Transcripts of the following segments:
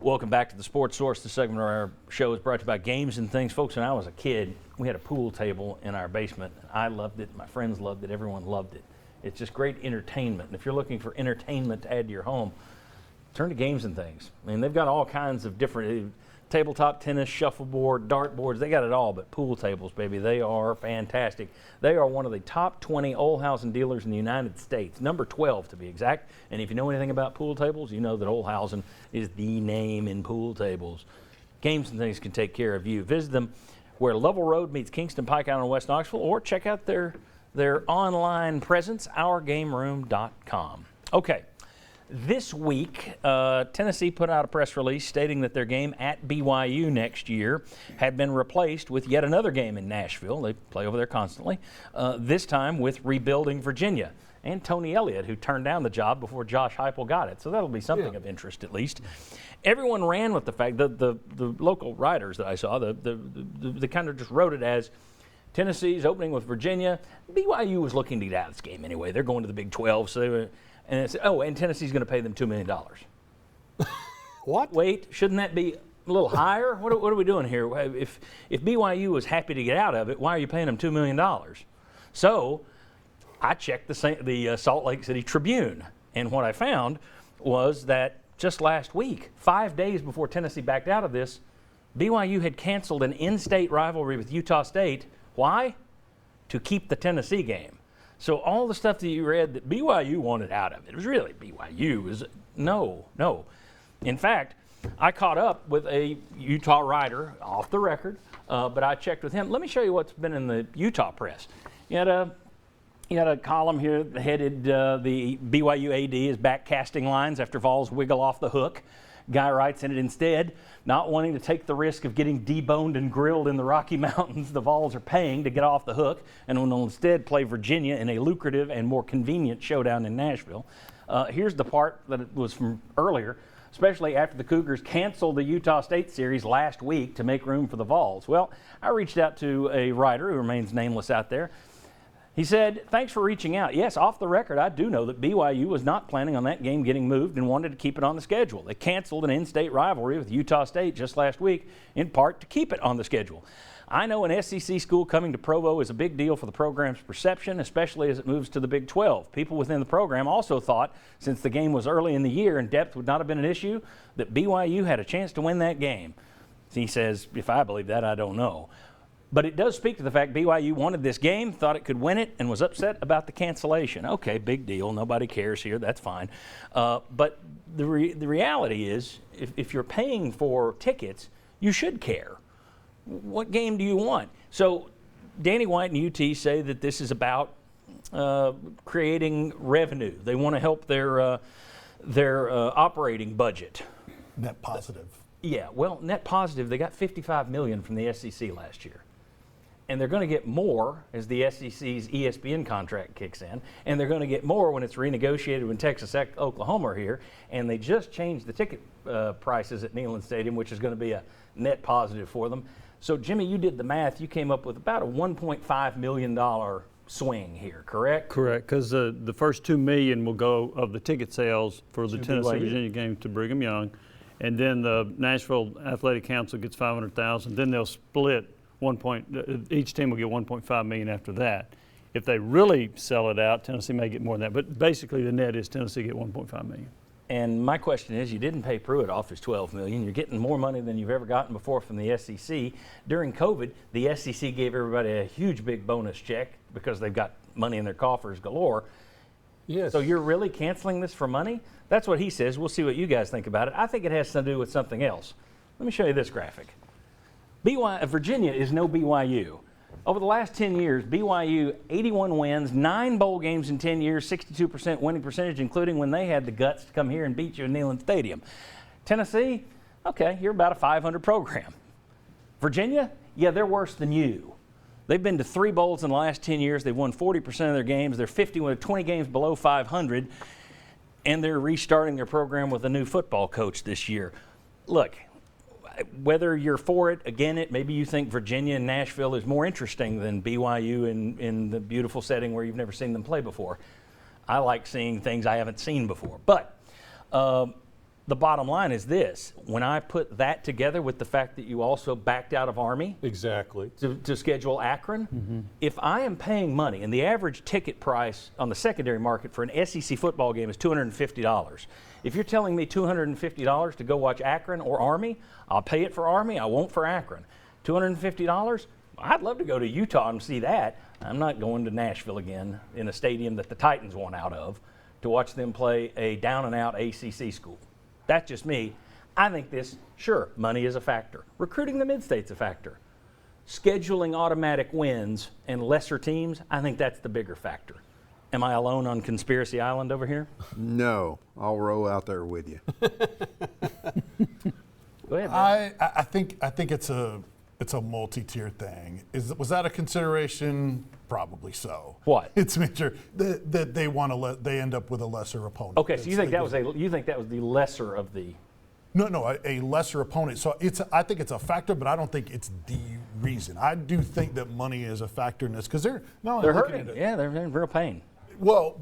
Welcome back to the Sports Source. This segment of our show is brought to you by Games and Things. Folks, when I was a kid, we had a pool table in our basement. I loved it. My friends loved it. Everyone loved it. It's just great entertainment. And if you're looking for entertainment to add to your home, turn to Games and Things. I mean, they've got all kinds of different tabletop tennis, shuffleboard, dart boards. They got it all, but pool tables, baby, they are fantastic. They are one of the top 20 Olhausen dealers in the United States, number 12 to be exact. And if you know anything about pool tables, you know that Olhausen is the name in pool tables. Games and Things can take care of you. Visit them where Lovell Road meets Kingston Pike Island in West Knoxville, or check out their online presence, OurGameRoom.com. Okay. This week, Tennessee put out a press release stating that their game at BYU next year had been replaced with yet another game in Nashville. They play over there constantly, this time with rebuilding Virginia and Tony Elliott, who turned down the job before Josh Heupel got it. So that'll be something of interest at least. Everyone ran with the fact that the local writers that I saw, they kind of just wrote it as Tennessee's opening with Virginia. BYU was looking to get out of this game anyway. They're going to the Big 12, so they were. And it's, and Tennessee's going to pay them $2 million. What? Wait, shouldn't that be a little higher? What are we doing here? If BYU was happy to get out of it, why are you paying them $2 million? So I checked the Salt Lake City Tribune, and what I found was that just last week, 5 days before Tennessee backed out of this, BYU had canceled an in-state rivalry with Utah State. Why? To keep the Tennessee game. So all the stuff that you read that BYU wanted out of it was really BYU. No. In fact, I caught up with a Utah writer off the record, but I checked with him. Let me show you what's been in the Utah press. You had a column here that headed the BYU AD is back casting lines after Vols wiggle off the hook. Guy writes in it, instead, not wanting to take the risk of getting deboned and grilled in the Rocky Mountains, the Vols are paying to get off the hook and will instead play Virginia in a lucrative and more convenient showdown in Nashville. Here's the part that was from earlier, especially after the Cougars canceled the Utah State series last week to make room for the Vols. Well, I reached out to a writer who remains nameless out there. He said, thanks for reaching out. Yes, off the record, I do know that BYU was not planning on that game getting moved and wanted to keep it on the schedule. They canceled an in-state rivalry with Utah State just last week, in part to keep it on the schedule. I know an SEC school coming to Provo is a big deal for the program's perception, especially as it moves to the Big 12. People within the program also thought, since the game was early in the year and depth would not have been an issue, that BYU had a chance to win that game. He says, if I believe that, I don't know. But it does speak to the fact BYU wanted this game, thought it could win it, and was upset about the cancellation. Okay, big deal. Nobody cares here. That's fine. But the reality is, if you're paying for tickets, you should care. What game do you want? So Danny White and UT say that this is about creating revenue. They want to help their operating budget. Net positive. Yeah, well, net positive, they got $55 million from the SEC last year. And they're going to get more as the SEC's ESPN contract kicks in. And they're going to get more when it's renegotiated when Texas, Oklahoma are here. And they just changed the ticket prices at Neyland Stadium, which is going to be a net positive for them. So, Jimmy, you did the math. You came up with about a $1.5 million swing here, correct? Correct, because the first $2 million will go of the ticket sales for the Tennessee-Virginia game to Brigham Young. And then the Nashville Athletic Council gets $500,000. Then they'll split each team will get $1.5 million after that. If they really sell it out, Tennessee may get more than that. But basically, the net is Tennessee get $1.5 million. And my question is, you didn't pay Pruitt off his $12 million. You're getting more money than you've ever gotten before from the SEC. During COVID, the SEC gave everybody a huge big bonus check because they've got money in their coffers galore. Yes. So you're really canceling this for money? That's what he says. We'll see what you guys think about it. I think it has something to do with something else. Let me show you this graphic. Virginia is no BYU. Over the last 10 years, BYU 81 wins, 9 bowl games in 10 years, 62% winning percentage, including when they had the guts to come here and beat you in Neyland Stadium. Tennessee, okay, you're about a 500 program. Virginia, yeah, they're worse than you. They've been to 3 bowls in the last 10 years. They've won 40% of their games. They're 20 games below 500, and they're restarting their program with a new football coach this year. Look, whether you're for it, against it, maybe you think Virginia and Nashville is more interesting than BYU in the beautiful setting where you've never seen them play before. I like seeing things I haven't seen before. But the bottom line is this. When I put that together with the fact that you also backed out of Army Exactly. to schedule Akron, if I am paying money, and the average ticket price on the secondary market for an SEC football game is $250. If you're telling me $250 to go watch Akron or Army, I'll pay it for Army, I won't for Akron. $250, I'd love to go to Utah and see that. I'm not going to Nashville again in a stadium that the Titans want out of to watch them play a down-and-out ACC school. That's just me. I think this, sure, money is a factor. Recruiting the mid-state's a factor. Scheduling automatic wins and lesser teams, I think that's the bigger factor. Am I alone on Conspiracy Island over here? No, I'll roll out there with you. Go ahead, man. I think it's a multi-tier thing. Was that a consideration? Probably so. What? It's make sure that they end up with a lesser opponent. Okay, so you think that was the lesser of the. No, a lesser opponent. So I think it's a factor, but I don't think it's the reason. I do think that money is a factor in this because they're hurting. Yeah, they're in real pain. Well,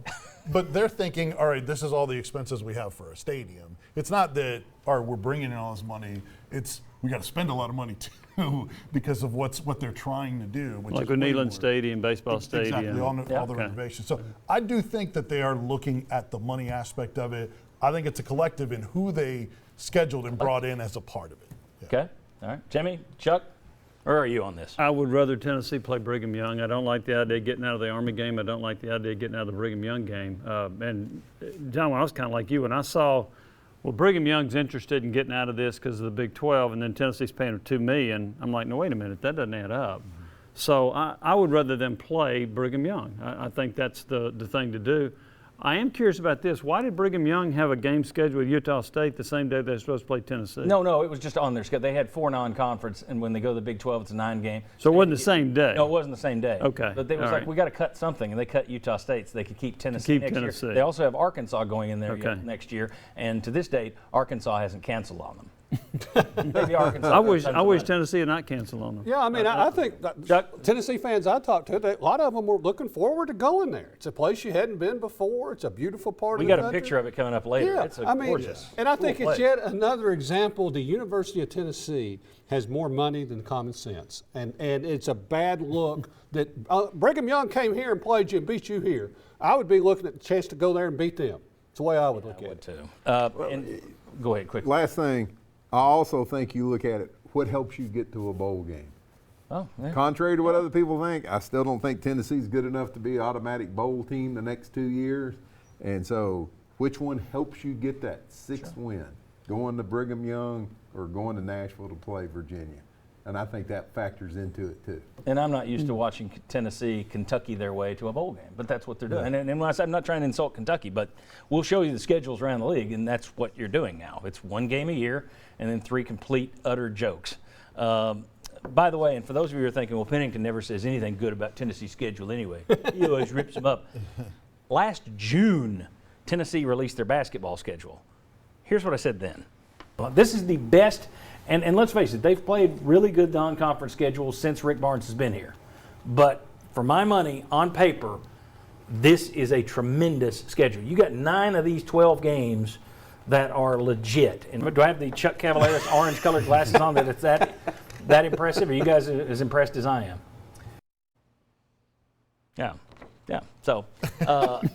but they're thinking, all right, this is all the expenses we have for a stadium. It's not that, all right, we're bringing in all this money. It's we got to spend a lot of money too because of what they're trying to do. Which Like is with way Neyland more. Stadium, baseball Exactly, stadium. all the Okay. renovations. So I do think that they are looking at the money aspect of it. I think it's a collective in who they scheduled and brought in as a part of it. Yeah. Okay, all right. Jimmy, Chuck, where are you on this? I would rather Tennessee play Brigham Young. I don't like the idea of getting out of the Army game. I don't like the idea of getting out of the Brigham Young game. And John, I was kind of like you when I saw, well, Brigham Young's interested in getting out of this because of the Big 12, and then Tennessee's paying them $2 million. I'm like, no, wait a minute, that doesn't add up. So I would rather them play Brigham Young. I think that's the thing to do. I am curious about this. Why did Brigham Young have a game scheduled with Utah State the same day they're supposed to play Tennessee? No, it was just on their schedule. They had 4 non-conference, and when they go to the Big 12, it's a 9-game. So it wasn't the same day? No, it wasn't the same day. Okay, But they was all like, right. we got to cut something, and they cut Utah State so they could keep Tennessee next Tennessee. year. They also have Arkansas going in there Okay. next year, and to this date, Arkansas hasn't canceled on them. Maybe Arkansas. I wish tons of money. Tennessee had not canceled on them. Yeah, I mean, I think that Chuck? Tennessee fans I talked to, a lot of them were looking forward to going there. It's a place you hadn't been before. It's a beautiful part We of the got a country. picture of it coming up later. Yeah, It's I mean, gorgeous. and I think cool it's place. yet another example. The University of Tennessee has more money than common sense, and it's a bad look that Brigham Young came here and played you and beat you here. I would be looking at the chance to go there and beat them. It's the way I would look I at would it. too. And go ahead, quickly. Last thing, I also think you look at it, what helps you get to a bowl game? Oh, yeah. Contrary to what other people think, I still don't think Tennessee's good enough to be an automatic bowl team the next 2 years. And so which one helps you get that sixth win? Going to Brigham Young or going to Nashville to play Virginia? And I think that factors into it too. And I'm not used to watching Tennessee, Kentucky their way to a bowl game, but that's what they're doing. And when I say, I'm not trying to insult Kentucky, but we'll show you the schedules around the league, and that's what you're doing now. It's 1 game a year and then 3 complete, utter jokes. By the way, and for those of you who are thinking, well, Pennington never says anything good about Tennessee's schedule anyway. He always rips them up. Last June, Tennessee released their basketball schedule. Here's what I said then. Well, this is the best, and let's face it, they've played really good non-conference schedules since Rick Barnes has been here. But for my money, on paper, this is a tremendous schedule. You got 9 of these 12 games that are legit. And do I have the Chuck Cavaleris orange-colored glasses on that it's that impressive? Are you guys as impressed as I am? Yeah. Yeah. So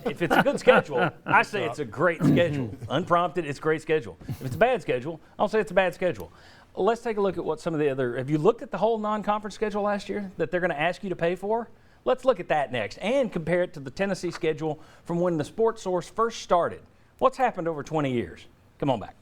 if it's a good schedule, I say it's a great schedule. Unprompted, it's a great schedule. If it's a bad schedule, I'll say it's a bad schedule. Let's take a look at what some of the other, have you looked at the whole non-conference schedule last year that they're going to ask you to pay for? Let's look at that next and compare it to the Tennessee schedule from when the Sports Source first started. What's happened over 20 years? Come on back.